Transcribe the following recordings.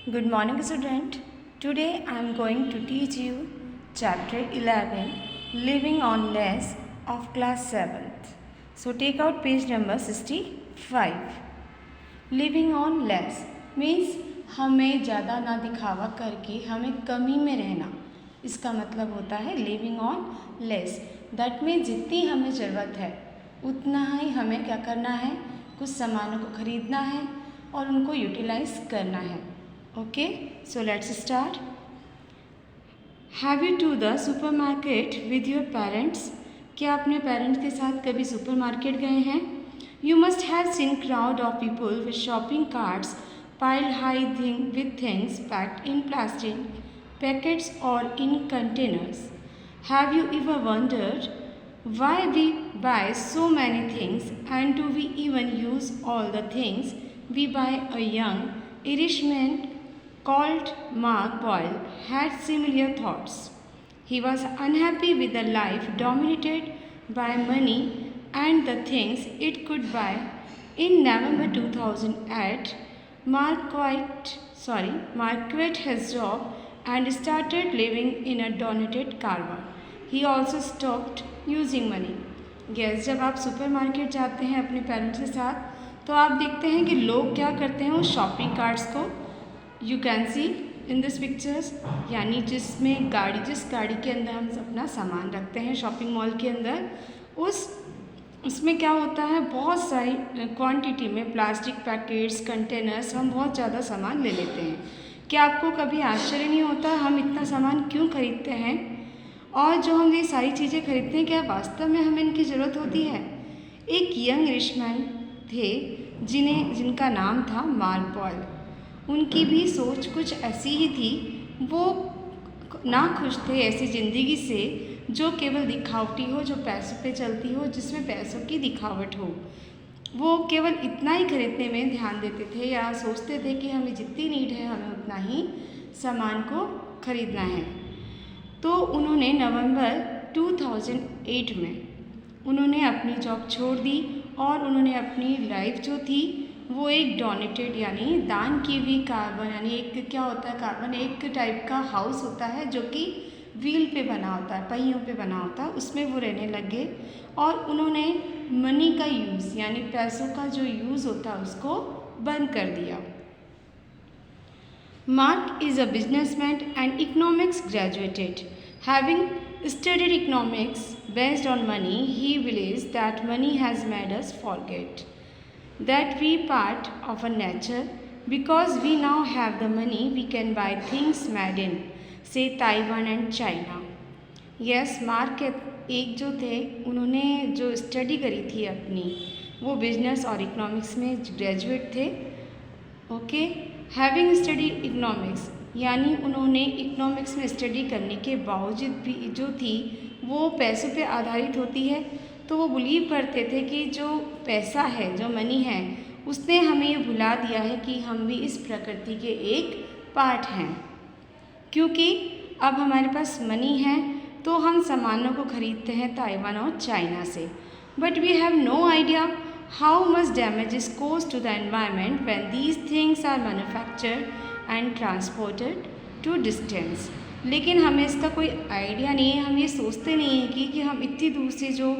Good morning, student. Today I am going to teach you chapter 11, Living on Less of class 7th. So take out page number 65. Living on less means हमें ज़्यादा ना दिखावा करके हमें कमी में रहना, इसका मतलब होता है living on less. That means जितनी हमें ज़रूरत है उतना ही हमें क्या करना है, कुछ सामानों को खरीदना है और उनको यूटिलाइज करना है। Okay, so let's start. Have you to the supermarket with your parents? क्या अपने पेरेंट्स के साथ कभी सुपर मार्केट गए हैं? You must have seen crowd of people with shopping carts piled high with things packed in plastic packets or in containers. Have you ever wondered why we buy so many things and do we even use all the things we buy? A young Irishman called Mark Boyle had similar thoughts. He was unhappy with a life dominated by money and the things it could buy. In November 2008, Mark quit his job and started living in a donated caravan. He also stopped using money. Yes, जब आप supermarket जाते हैं अपने parents के साथ तो आप देखते हैं कि लोग क्या करते हैं, उस शॉपिंग कार्ट्स को you can see in this pictures, यानी जिस गाड़ी के अंदर हम अपना सामान रखते हैं शॉपिंग मॉल के अंदर, उसमें क्या होता है, बहुत सारी क्वांटिटी में प्लास्टिक पैकेट्स, कंटेनर्स, हम बहुत ज़्यादा सामान ले लेते हैं। क्या आपको कभी आश्चर्य नहीं होता हम इतना सामान क्यों खरीदते हैं? और जो हम ये सारी चीज़ें खरीदते हैं, क्या वास्तव में हमें इनकी ज़रूरत होती है? एक यंग रिचमैन थे जिनका नाम था मार्क बॉयल। उनकी भी सोच कुछ ऐसी ही थी। वो ना खुश थे ऐसी ज़िंदगी से जो केवल दिखावटी हो, जो पैसों पे चलती हो, जिसमें पैसों की दिखावट हो। वो केवल इतना ही खरीदने में ध्यान देते थे या सोचते थे कि हमें जितनी नीड है हमें उतना ही सामान को खरीदना है। तो उन्होंने नवंबर 2008 में उन्होंने अपनी जॉब छोड़ दी और उन्होंने अपनी लाइफ जो थी वो एक डोनेटेड यानी दान की हुई कार्बन, यानी एक क्या होता है कार्बन, एक टाइप का हाउस होता है जो कि व्हील पे बना होता है, पहियों पे बना होता है, उसमें वो रहने लगे और उन्होंने मनी का यूज़ यानी पैसों का जो यूज़ होता है उसको बंद कर दिया। Mark is a businessman and economics graduated. Having studied economics based on money, he believes that money has made us forget that we part of a nature. Because we now have the money, we can buy things made in, say, Taiwan and China. Yes, mark एक जो थे उन्होंने जो study करी थी अपनी, वो business और इकोनॉमिक्स में ग्रेजुएट थे। ओके, हैविंग स्टडी इकोनॉमिक्स यानी उन्होंने इकोनॉमिक्स में स्टडी करने के बावजूद भी जो थी वो पैसों पे आधारित होती है। तो वो बिलीव करते थे कि जो पैसा है, जो मनी है, उसने हमें ये भुला दिया है कि हम भी इस प्रकृति के एक पार्ट हैं। क्योंकि अब हमारे पास मनी है तो हम सामानों को खरीदते हैं ताइवान और चाइना से, but we have no idea how much damage is caused to the environment when these things are manufactured and transported to distance. लेकिन हमें इसका कोई आइडिया नहीं है, हम ये सोचते नहीं हैं कि हम इतनी दूर से जो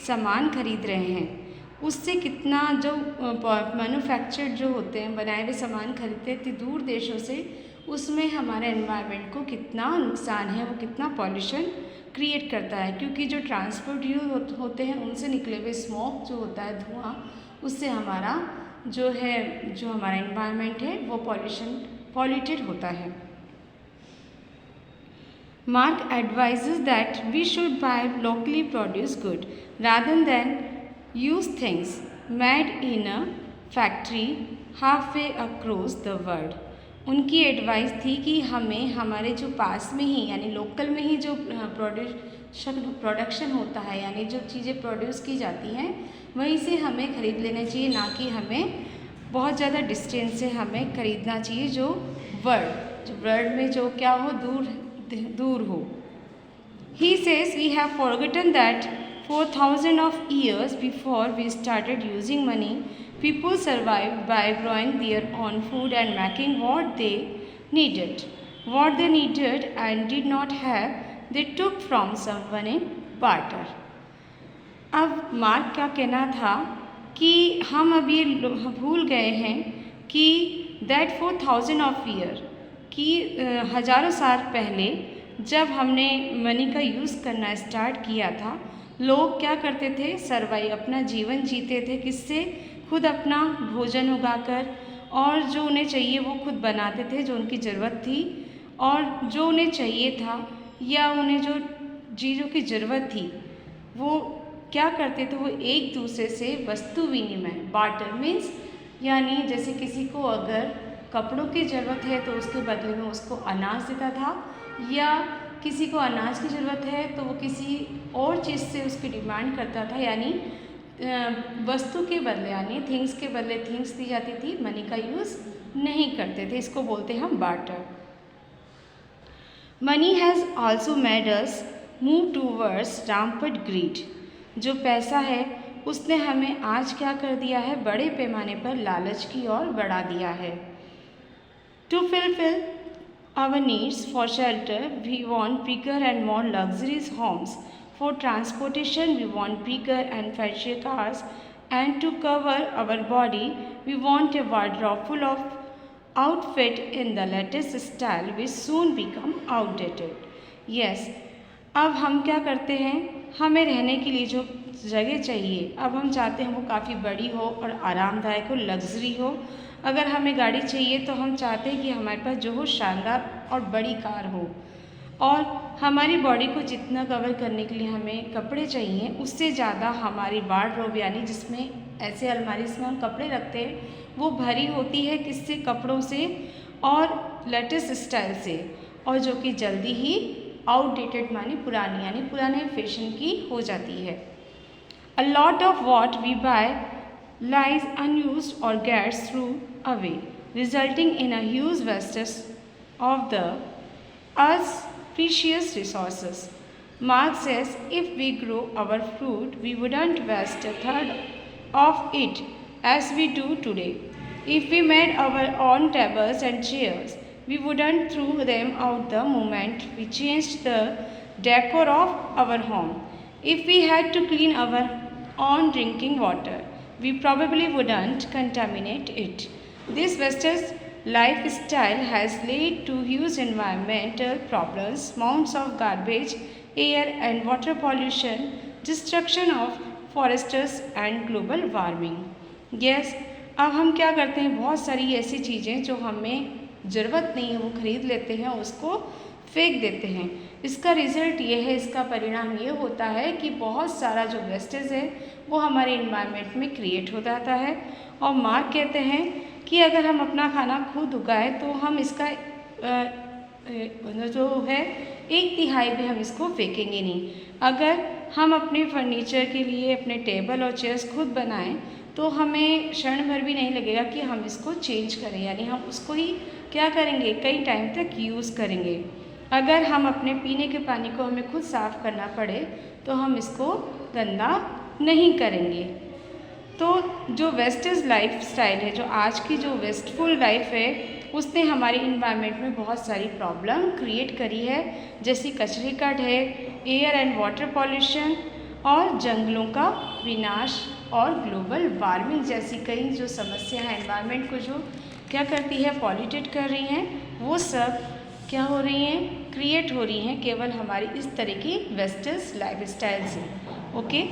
सामान खरीद रहे हैं उससे कितना जो मैन्युफैक्चर्ड जो होते हैं, बनाए हुए सामान खरीदते हैं इतनी दूर देशों से, उसमें हमारे एनवायरनमेंट को कितना नुकसान है, वो कितना पॉल्यूशन क्रिएट करता है। क्योंकि जो ट्रांसपोर्ट यूज होते हैं उनसे निकले हुए स्मोक जो होता है, धुआं, उससे हमारा जो हमारा एनवायरनमेंट है वो पॉल्यूटेड होता है। Mark advises that we should buy locally produced good rather than use things made in a factory halfway across the world. उनकी एडवाइस थी कि हमें हमारे जो पास में ही यानी लोकल में ही जो प्रोडक्शन होता है, यानी जो चीज़ें प्रोड्यूस की जाती हैं वहीं से हमें ख़रीद लेना चाहिए, ना कि हमें बहुत ज़्यादा डिस्टेंस से हमें ख़रीदना चाहिए जो वर्ल्ड में जो क्या हो, दूर हो। He says we have forgotten that 4,000 of years before we started using money, People survived by growing their own food and making what they needed. What they needed and did not have, they took from someone in barter. अब mark का कहना था कि हम अब ये भूल गए हैं कि दैट 4000 ऑफ ईयर कि हज़ारों साल पहले जब हमने मनी का यूज़ करना स्टार्ट किया था, लोग क्या करते थे, सर्वाइव अपना जीवन जीते थे किससे, खुद अपना भोजन उगाकर, और जो उन्हें चाहिए वो खुद बनाते थे, जो उनकी ज़रूरत थी और जो उन्हें चाहिए था या उन्हें जो चीज़ों की ज़रूरत थी वो क्या करते थे, वो एक दूसरे से वस्तु विनिमय, बार्टर मीन्स, यानी जैसे किसी को अगर कपड़ों की ज़रूरत है तो उसके बदले में उसको अनाज देता था, या किसी को अनाज की ज़रूरत है तो वो किसी और चीज़ से उसकी डिमांड करता था, यानी वस्तु के बदले यानी थिंग्स के बदले थिंग्स दी जाती थी, मनी का यूज़ नहीं करते थे, इसको बोलते हैं हम barter. Money has also made us move towards rampant greed. जो पैसा है उसने हमें आज क्या कर दिया है, बड़े पैमाने पर लालच की ओर बढ़ा दिया है। To fulfill our needs for shelter, we want bigger and more luxurious homes. For transportation, we want bigger and fancier cars. And to cover our body, we want a wardrobe full of outfit in the latest style, which soon become outdated. Yes, अब हम क्या करते हैं, हमें रहने के लिए जो जगह चाहिए, अब हम चाहते हैं वो काफ़ी बड़ी हो और आरामदायक हो, लग्जरी हो। अगर हमें गाड़ी चाहिए तो हम चाहते हैं कि हमारे पास जो हो शानदार और बड़ी कार हो, और हमारी बॉडी को जितना कवर करने के लिए हमें कपड़े चाहिए उससे ज़्यादा हमारी वार्डरोब यानी जिसमें ऐसे अलमारी जिसमें हम कपड़े रखते हैं वो भरी होती है किससे, कपड़ों से और लेटेस्ट स्टाइल से, और जो कि जल्दी ही आउटडेटेड मानी पुरानी यानी पुराने फैशन की हो जाती है। A lot of what we buy lies unused or gets thrown away, resulting in a huge wastage of the earth's precious resources. Marx says if we grow our fruit, we wouldn't waste a third of it as we do today. If we made our own tables and chairs, we wouldn't throw them out the moment we changed the decor of our home. If we had to clean our own drinking water, we probably wouldn't contaminate it. This wasted lifestyle has led to huge environmental problems, mounds of garbage, air and water pollution, destruction of forests and global warming. Yes, अब हम क्या करते हैं, बहुत सारी ऐसी चीज़ें जो हमें ज़रूरत नहीं है वो खरीद लेते हैं, उसको फेंक देते हैं। इसका रिज़ल्ट ये है, इसका परिणाम ये होता है कि बहुत सारा जो वेस्टेज है वो हमारे इन्वायरमेंट में क्रिएट हो जाता है। और मार्क कहते हैं कि अगर हम अपना खाना खुद उगाएं तो हम इसका जो है 1/3 भी हम इसको फेंकेंगे नहीं। अगर हम अपने फर्नीचर के लिए अपने टेबल और चेयर्स खुद बनाएं तो हमें क्षण भर भी नहीं लगेगा कि हम इसको चेंज करें, यानी हम उसको ही क्या करेंगे, कई टाइम तक यूज़ करेंगे। अगर हम अपने पीने के पानी को हमें खुद साफ़ करना पड़े तो हम इसको गंदा नहीं करेंगे। तो जो वेस्टेज लाइफ स्टाइल है, जो आज की जो वेस्टफुल लाइफ है, उसने हमारे इन्वायरमेंट में बहुत सारी प्रॉब्लम क्रिएट करी है, जैसे कचरे का ढेर, एयर एंड वाटर पॉल्यूशन और जंगलों का विनाश और ग्लोबल वार्मिंग जैसी कई जो समस्या है एनवायरनमेंट को जो क्या करती है, पॉल्यूटेड कर रही हैं, वो सब क्या हो रही हैं, क्रिएट हो रही हैं केवल हमारी इस तरह की वेस्टर्न लाइफस्टाइल से। Okay,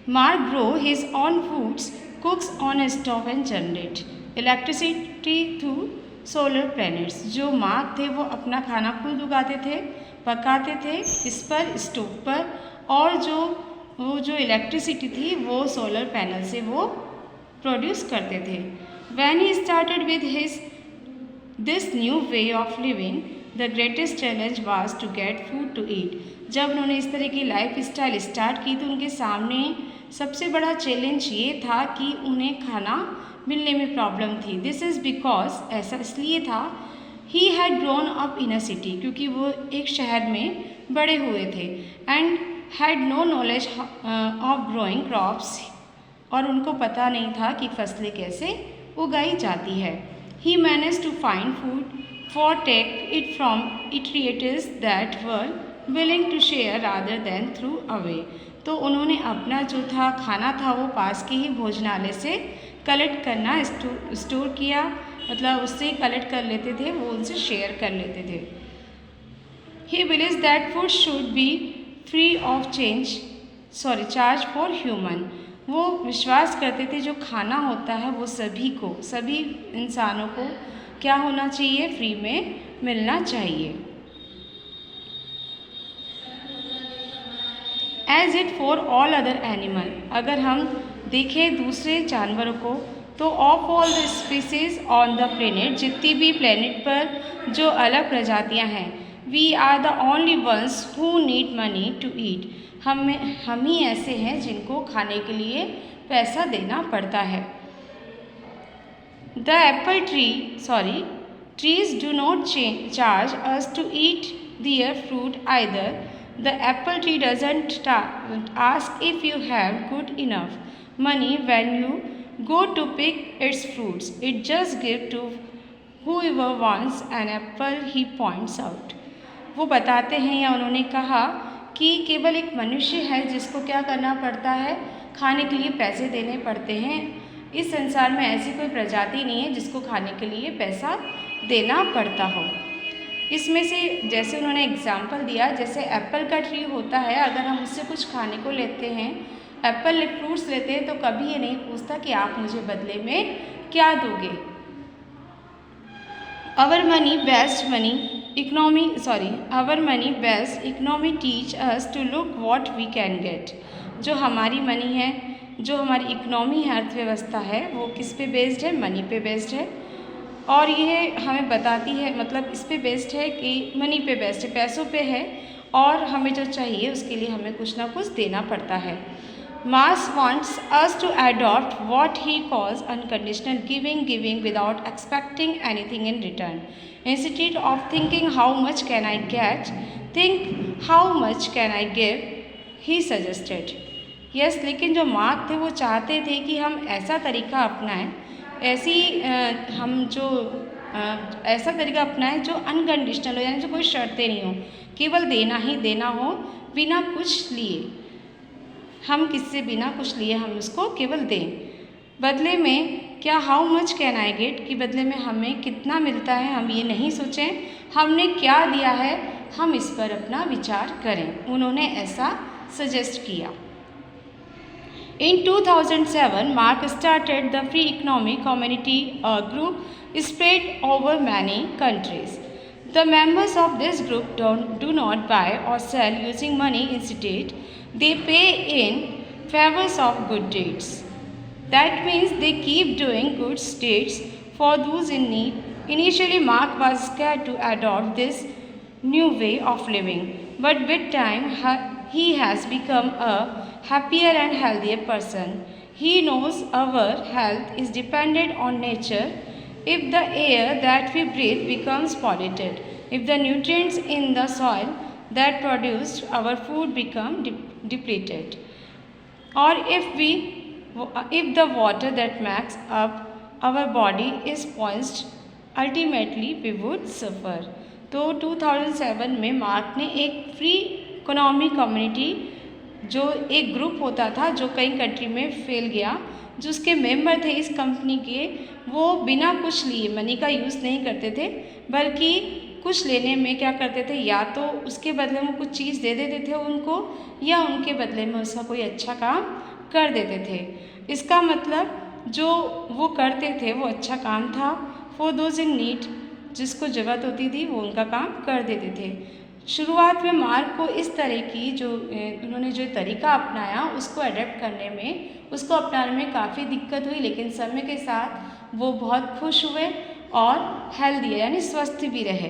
Mark grow his own foods, cooks on a stove and generate electricity through solar planets। जो मार्क थे वो अपना खाना खुद उगाते थे, पकाते थे इस पर स्टोव पर, और वो जो इलेक्ट्रिसिटी थी वो सोलर पैनल से वो प्रोड्यूस करते थे। When he started with this new way of living, the greatest challenge was to get food to eat। जब उन्होंने इस तरह की लाइफ स्टाइल स्टार्ट की तो उनके सामने सबसे बड़ा चैलेंज ये था कि उन्हें खाना मिलने में प्रॉब्लम थी। दिस इज़ बिकॉज, ऐसा इसलिए था, he had grown up in a city, क्योंकि वो एक शहर में बड़े हुए थे, and had no knowledge of growing crops, और उनको पता नहीं था कि फसलें कैसे उगाई जाती है। He manage to find food for take it from eateries that were willing to share rather than throw away. तो उन्होंने अपना जो था खाना था वो पास के ही भोजनालय से कलेक्ट करना स्टोर किया, मतलब उससे कलेक्ट कर लेते थे, वो उनसे शेयर कर लेते थे। He believes that food should be free of charge for human. वो विश्वास करते थे जो खाना होता है वो सभी इंसानों को क्या होना चाहिए, फ्री में मिलना चाहिए। As it for all other animal, अगर हम देखें दूसरे जानवरों को तो of all the species on the planet, जितनी भी प्लेनेट पर जो अलग प्रजातियां हैं, we are the only ones who need money to eat. हम ही ऐसे हैं जिनको खाने के लिए पैसा देना पड़ता है। The Apple trees do not charge us to eat their fruit either. The apple tree doesn't ask if you have good enough money when you go to pick its fruits. It just gives to whoever wants an apple, he points out. वो बताते हैं या उन्होंने कहा कि केवल एक मनुष्य है जिसको क्या करना पड़ता है, खाने के लिए पैसे देने पड़ते हैं। इस संसार में ऐसी कोई प्रजाति नहीं है जिसको खाने के लिए पैसा देना पड़ता हो। इसमें से जैसे उन्होंने एग्जाम्पल दिया, जैसे एप्पल का ट्री होता है, अगर हम उससे कुछ खाने को लेते हैं, एप्पल फ्रूट्स लेते हैं, तो कभी ये नहीं पूछता कि आप मुझे बदले में क्या दोगे। Our money based economy teach us to look what we can get. जो हमारी मनी है, जो हमारी इकोनॉमी है, अर्थव्यवस्था है, वो किस पे बेस्ड है, मनी पे बेस्ड है। और ये हमें बताती है, मतलब इस पे बेस्ड है कि मनी पे बेस्ड है, पैसों पे है, और हमें जो चाहिए उसके लिए हमें कुछ ना कुछ देना पड़ता है। Mars wants us to adopt what he calls unconditional giving without expecting anything in return. Instead of thinking how much can I get, think how much can I give, he suggested. Yes, लेकिन जो mark थे वो चाहते थे कि हम ऐसा तरीका अपनाएं, ऐसा तरीका अपनाएं जो अनकंडीशनल हो, यानी जो कोई शर्तें नहीं हो, केवल देना ही देना हो, बिना कुछ लिए। हम किससे बिना कुछ लिए हम उसको केवल दें। बदले में क्या, how much can I get, कि बदले में हमें कितना मिलता है हम ये नहीं सोचें, हमने क्या दिया है हम इस पर अपना विचार करें। उन्होंने ऐसा सजेस्ट किया। In 2007, Mark started the Free Economic Community, a group spread over many countries. The members of this group do not buy or sell using money. Instead, they pay in favors of good deeds. That means they keep doing good deeds for those in need. Initially, Mark was scared to adopt this new way of living, but with time, he has become a happier and healthier person. He knows our health is dependent on nature. If the air that we breathe becomes polluted, if the nutrients in the soil that produced our food become depleted, or if the water that makes up our body is poisoned, ultimately we would suffer. तो 2007 में mark ने एक free economy community, जो एक group होता था जो कई कंट्री में फैल गया, जो उसके मेंबर थे इस कंपनी के, वो बिना कुछ लिए मनी का यूज़ नहीं करते थे, बल्कि कुछ लेने में क्या करते थे, या तो उसके बदले में कुछ चीज़ दे देते थे उनको, या उनके बदले में उसका कोई अच्छा काम कर देते थे। इसका मतलब जो वो करते थे वो अच्छा काम था। फॉर दोज इन नीड, जिसको ज़रूरत होती थी वो उनका काम कर देते थे। शुरुआत में मार्क को इस तरह की उन्होंने जो तरीका अपनाया उसको अडेप्ट करने में, उसको अपनाने में काफ़ी दिक्कत हुई, लेकिन समय के साथ वो बहुत खुश हुए और हेल्दी यानी स्वस्थ भी रहे।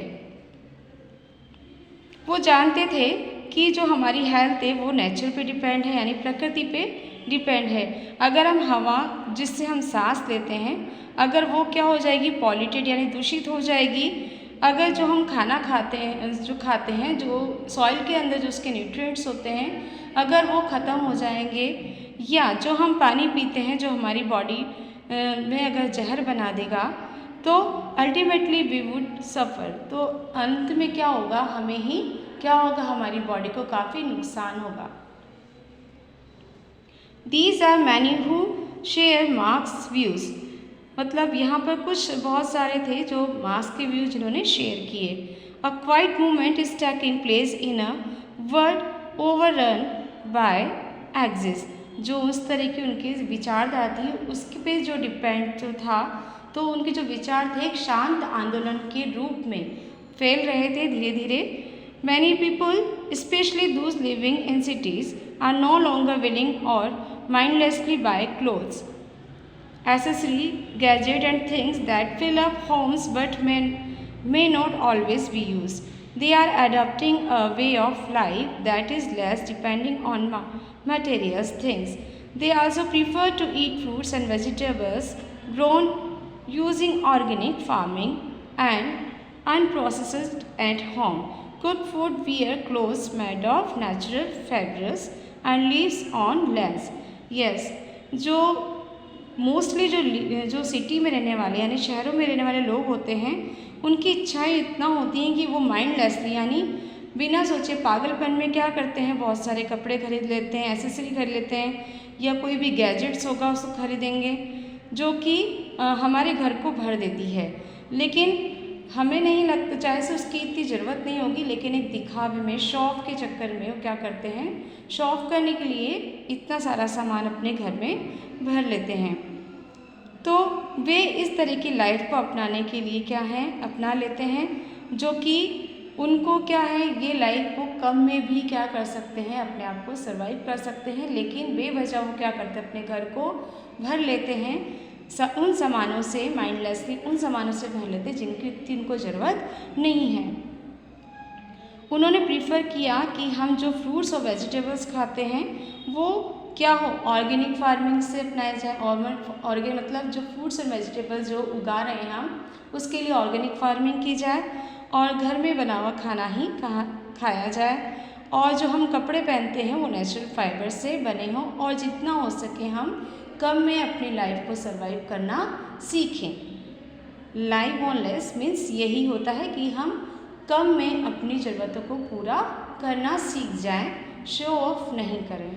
वो जानते थे कि जो हमारी हेल्थ है वो नेचर पे डिपेंड है, यानी प्रकृति पे डिपेंड है। अगर हम हवा जिससे हम सांस लेते हैं, अगर वो क्या हो जाएगी, पॉल्यूटेड यानी दूषित हो जाएगी, अगर जो हम खाना खाते हैं जो सॉइल के अंदर जो उसके न्यूट्रिएंट्स होते हैं, अगर वो ख़त्म हो जाएंगे, या जो हम पानी पीते हैं जो हमारी बॉडी में अगर जहर बना देगा, तो अल्टीमेटली वी वुड सफ़र। तो अंत में क्या होगा, हमें ही क्या होगा, हमारी बॉडी को काफ़ी नुकसान होगा। These are many who share Mark's views। मतलब यहाँ पर कुछ बहुत सारे थे जो मार्क्स के व्यूज जिन्होंने शेयर किए। A quiet movement is taking place in a world overrun by excess. जो उस तरह की उनकी विचारधारा थी उसके पे जो डिपेंड जो था, तो उनके जो विचार थे एक शांत आंदोलन के रूप में फैल रहे थे धीरे धीरे। Many people specially those living in cities are no longer willing और mindlessly buy clothes, accessory, gadget and things that fill up homes but may not always be used. They are adopting a way of life that is less depending on materials things. They also prefer to eat fruits and vegetables grown using organic farming and unprocessed at home. Cook food, wear clothes made of natural fabrics and lives on lands. Yes, जो mostly जो city में रहने वाले यानी शहरों में रहने वाले लोग होते हैं, उनकी इच्छाएं इतना होती हैं कि वो माइंडलेसली यानी बिना सोचे पागलपन में क्या करते हैं, बहुत सारे कपड़े खरीद लेते हैं, एसेसरी खरीद लेते हैं, या कोई भी गैजेट्स होगा उसको खरीदेंगे जो कि हमारे घर को भर देती है। लेकिन हमें नहीं लगता, चाहे से उसकी इतनी ज़रूरत नहीं होगी, लेकिन एक दिखावे में शो ऑफ के चक्कर में वो क्या करते हैं, शो ऑफ करने के लिए इतना सारा सामान अपने घर में भर लेते हैं। तो वे इस तरह की लाइफ को अपनाने के लिए क्या है, अपना लेते हैं, जो कि उनको क्या है, ये लाइफ को कम में भी क्या कर सकते हैं, अपने आप को सर्वाइव कर सकते हैं। लेकिन बेवजह वो क्या करते हैं, अपने घर को भर लेते हैं उन सामानों से, माइंडलेसली उन सामानों से भर लेते जिनकी उनको ज़रूरत नहीं है। उन्होंने प्रीफर किया कि हम जो फ्रूट्स और वेजिटेबल्स खाते हैं वो क्या हो, ऑर्गेनिक फार्मिंग से अपनाया जाए। ऑर्गेनिक मतलब जो फ्रूट्स और वेजिटेबल्स जो उगा रहे हैं हम, उसके लिए ऑर्गेनिक फार्मिंग की जाए और घर में बना हुआ खाना ही खाया जाए। और जो हम कपड़े पहनते हैं वो नेचुरल फाइबर से बने हों, और जितना हो सके हम कम में अपनी लाइफ को सर्वाइव करना सीखें। लाइव ऑन लेस मीन्स यही होता है कि हम कम में अपनी ज़रूरतों को पूरा करना सीख जाएं, शो ऑफ नहीं करें।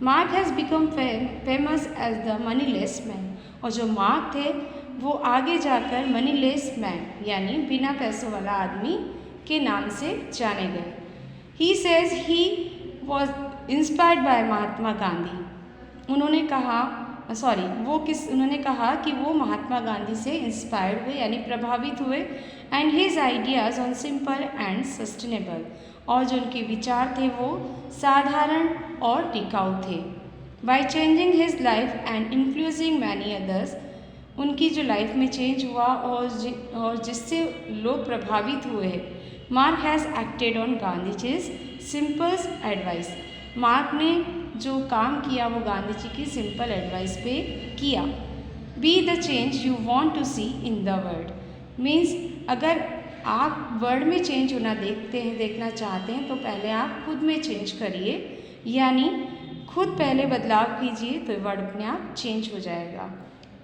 Mark has become famous as the moneyless man. और जो मार्क थे वो आगे जाकर मनीलेस मैन यानी बिना पैसों वाला आदमी के नाम से जाने गए। He says he was inspired by Mahatma Gandhi. उन्होंने कहा कि वो महात्मा गांधी से इंस्पायर्ड हुए यानी प्रभावित हुए। And his ideas on simple and sustainable. और जो उनके विचार थे वो साधारण और टिकाऊ थे। By changing his life and influencing many others. उनकी जो लाइफ में चेंज हुआ और जिससे लोग प्रभावित हुए हैं। Mark has acted on Gandhiji's symbols advice. Mark ने जो काम किया वो गांधी जी की सिंपल एडवाइस पे किया। Be the change you want to see in the world. Means अगर आप वर्ल्ड में चेंज होना देखना चाहते हैं तो पहले आप खुद में चेंज करिए, यानी खुद पहले बदलाव कीजिए तो वर्ल्ड अपने आप चेंज हो जाएगा।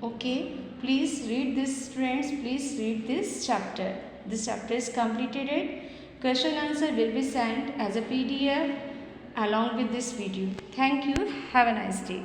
Okay, please read this friends, please read this chapter. This chapter is completed. Question answer will be sent as a PDF along with this video. Thank you. Have a nice day.